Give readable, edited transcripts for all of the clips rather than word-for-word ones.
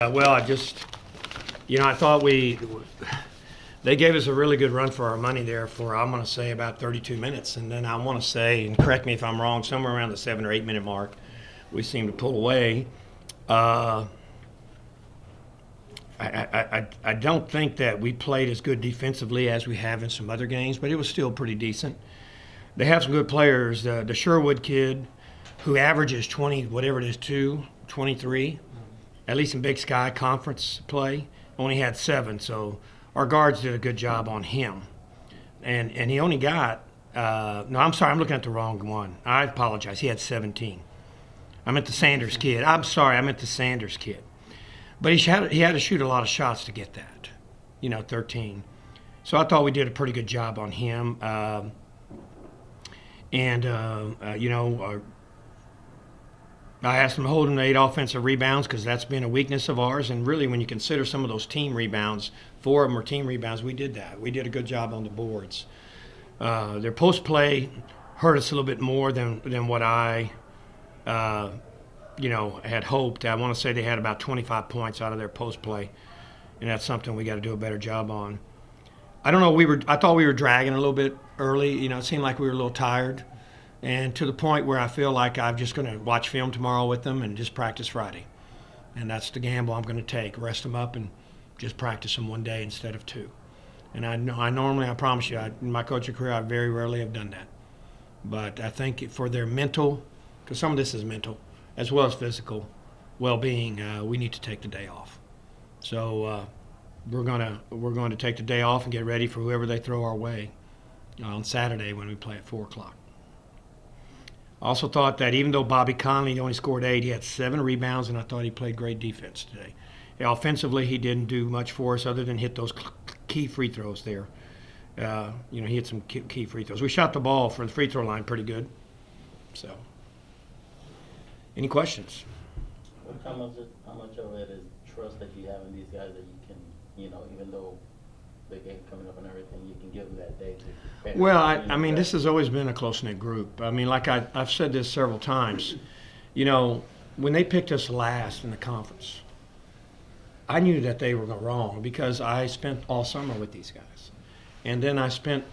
Well, I thought they gave us a really good run for our money there for, I'm going to say, about 32 minutes. And then I want to say, and correct me if I'm wrong, somewhere around the 7 or 8 minute mark, we seemed to pull away. I don't think that we played as good defensively as we have in some other games, but it was still pretty decent. They have some good players. The Sherwood kid, who averages 20, whatever it is, 23, at least in Big Sky Conference play, only had 7. So our guards did a good job on him. And he only got, no, I'm sorry, I'm looking at the wrong one. I apologize. He had 17. I meant the Sanders kid. I'm sorry, I meant the Sanders kid. But he had to shoot a lot of shots to get that, 13. So I thought we did a pretty good job on him. I asked him to hold him to 8 offensive rebounds because that's been a weakness of ours. And really, when you consider some of those team rebounds, 4 of them were team rebounds, we did that. We did a good job on the boards. Their post play hurt us a little bit more than what I had hoped. I want to say they had about 25 points out of their post play, and that's something we got to do a better job on. I don't know. I thought we were dragging a little bit early. It seemed like we were a little tired, and to the point where I feel like I'm just going to watch film tomorrow with them and just practice Friday, and that's the gamble I'm going to take. Rest them up and just practice them one day instead of 2. And I promise you, in my coaching career, I very rarely have done that. But I think for their mental, because some of this is mental, as well as physical well-being, we need to take the day off. So we're going to take the day off and get ready for whoever they throw our way on Saturday when we play at 4 o'clock. I also thought that even though Bobby Conley only scored 8, he had 7 rebounds, and I thought he played great defense today. Offensively, he didn't do much for us other than hit those key free throws there. He hit some key free throws. We shot the ball for the free throw line pretty good. So, any questions? How much of it is trust that you have in these guys that you can, even though the game coming up and everything, you can give them that day to. Well, I mean, this has always been a close-knit group. I mean, like I've said this several times. When they picked us last in the conference, I knew that they were wrong because I spent all summer with these guys. And then I spent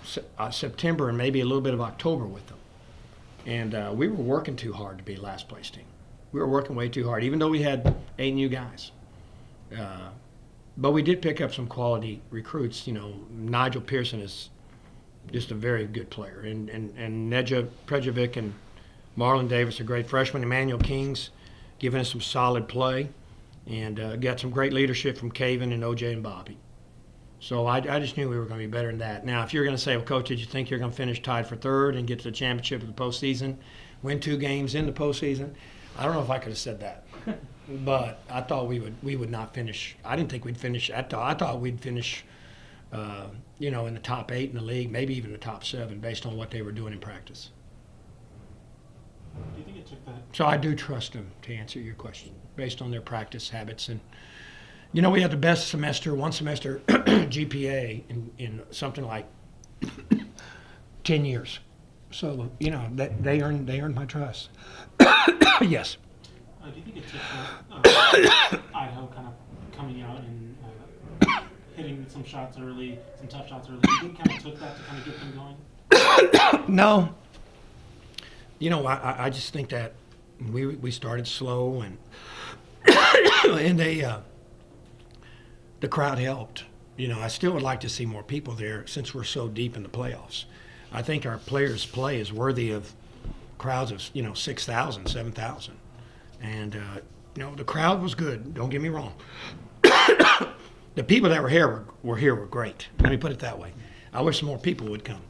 September and maybe a little bit of October with them. And we were working too hard to be last place team. We were working way too hard, even though we had 8 new guys. But we did pick up some quality recruits. Nigel Pearson is just a very good player. And Neja Prejovic and Marlon Davis are great freshmen. Emmanuel King's giving us some solid play. And got some great leadership from Caven and OJ and Bobby. So I just knew we were going to be better than that. Now, if you're going to say, well, Coach, did you think you're going to finish tied for 3rd and get to the championship of the postseason, win 2 games in the postseason? I don't know if I could have said that. But I thought we would not finish. I didn't think we'd finish. I thought we'd finish, in the top 8 in the league, maybe even the top 7 based on what they were doing in practice. Do you think it took that? So I do trust them to answer your question based on their practice habits. And, we had the best one semester GPA in something like 10 years. So, they earned my trust. Yes. Do you think it took Idaho kind of coming out and hitting some shots early, some tough shots early? Do you think kind of took that to kind of get them going? No. I just think that we started slow and and the crowd helped. I still would like to see more people there since we're so deep in the playoffs. I think our players' play is worthy of crowds of 6,000, 7,000, and the crowd was good. Don't get me wrong. The people that were here were great. Let me put it that way. I wish more people would come.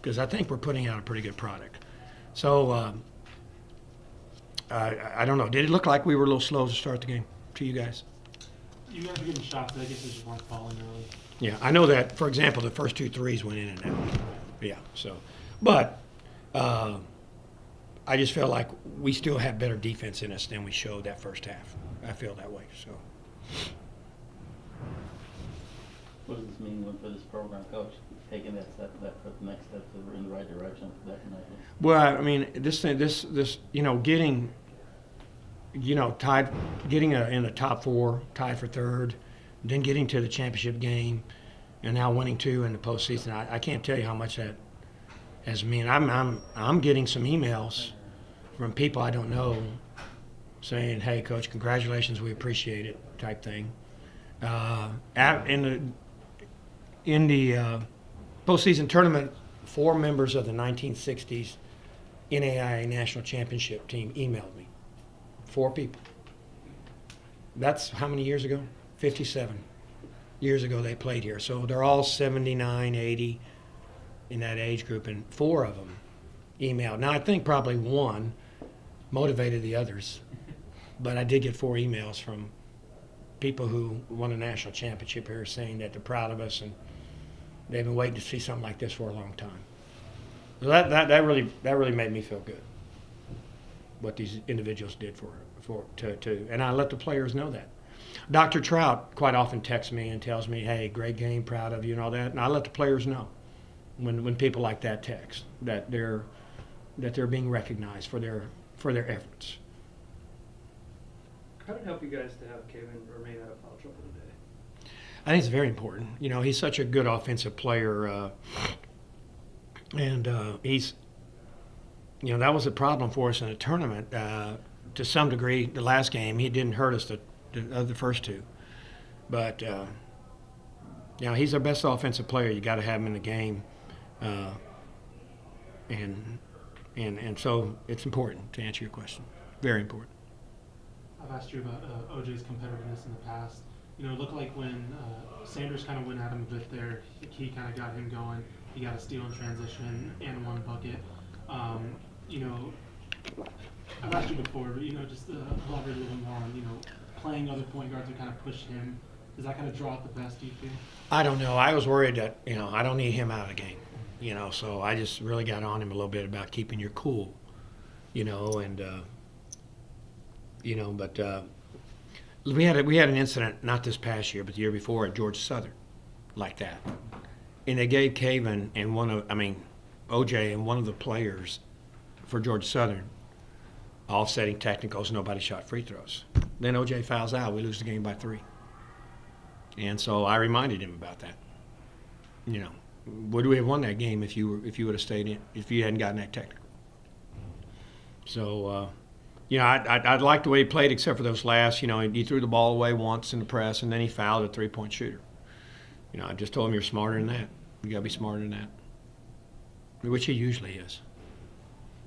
Because I think we're putting out a pretty good product. So I don't know. Did it look like we were a little slow to start the game to you guys? You guys were getting shots, but I guess they just weren't falling early. Yeah, I know that. For example, the first 2 threes went in and out. Yeah. So, but I just felt like we still have better defense in us than we showed that first half. I feel that way. So. What does this mean for this program, Coach? Taking that next step in the right direction for that night? Well, I mean, getting tied, getting in the top 4, tied for 3rd, then getting to the championship game, and now winning 2 in the postseason. I can't tell you how much that has meant. I'm getting some emails from people I don't know saying, "Hey, Coach, congratulations, we appreciate it," type thing. In the postseason tournament, 4 members of the 1960s NAIA National Championship team emailed me. 4 people. That's how many years ago? 57 years ago they played here. So they're all 79, 80 in that age group, and 4 of them emailed. Now, I think probably 1 motivated the others, but I did get 4 emails from people who won a national championship here saying that they're proud of us and they've been waiting to see something like this for a long time. So that really made me feel good, what these individuals did and I let the players know that. Dr. Trout quite often texts me and tells me, "Hey, great game, proud of you," and all that, and I let the players know when people like that text that they're being recognized for their efforts. How did it help you guys to have Kevin remain out of foul trouble today? I think it's very important. He's such a good offensive player, and he's, that was a problem for us in the tournament. To some degree, the last game, he didn't hurt us the first 2. But, he's our best offensive player. You got to have him in the game. And so it's important, to answer your question. Very important. I've asked you about OJ's competitiveness in the past. It looked like when Sanders kind of went at him a bit there, he kind of got him going. He got a steal in transition and 1 bucket. I've asked you before, but just elaborate a little bit more on playing other point guards to kind of push him. Does that kind of draw out the best, do you feel? I don't know. I was worried that I don't need him out of the game. So I just really got on him a little bit about keeping your cool. But we had an incident not this past year, but the year before at Georgia Southern, like that, and they gave Caven and OJ and one of the players for Georgia Southern offsetting technicals. Nobody shot free throws. Then OJ fouls out. We lose the game by 3. And so I reminded him about that. Would we have won that game if you would have stayed in, if you hadn't gotten that technical? So. I liked the way he played, except for those last. He threw the ball away once in the press, and then he fouled a 3-point shooter. I just told him, "You're smarter than that. You got to be smarter than that," which he usually is.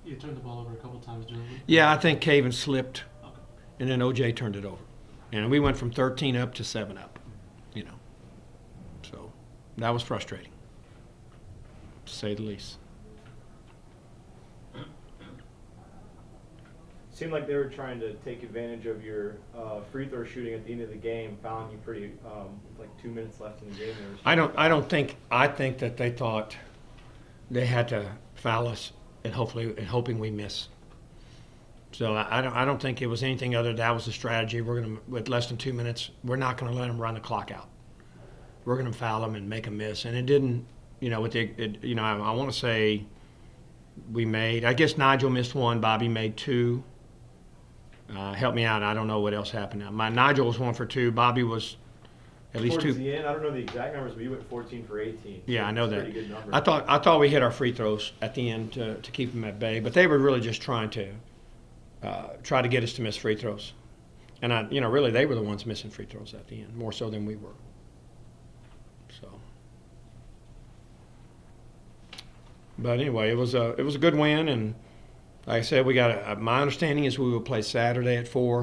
You turned the ball over a couple times during it? Yeah, I think Caven slipped, Okay. and then OJ turned it over, and we went from 13 up to 7 up. So that was frustrating, to say the least. Seemed like they were trying to take advantage of your free throw shooting at the end of the game, fouling you pretty like 2 minutes left in the game. I think that they thought they had to foul us and hoping we miss. So I don't think it was anything other. That was the strategy. With less than 2 minutes, we're not going to let them run the clock out. We're going to foul them and make them miss. And it didn't. I want to say we made. I guess Nigel missed 1. Bobby made 2. Help me out. I don't know what else happened now. Nigel was 1 for 2. Bobby was at least 2. Towards the end, I don't know the exact numbers, but you went 14 for 18. Yeah, so I know it's a that. pretty good number. I thought we hit our free throws at the end to keep them at bay, but they were really just trying to get us to miss free throws, and really they were the ones missing free throws at the end more so than we were. So, but anyway, it was a good win, and like I said, we got my understanding is we will play Saturday at 4.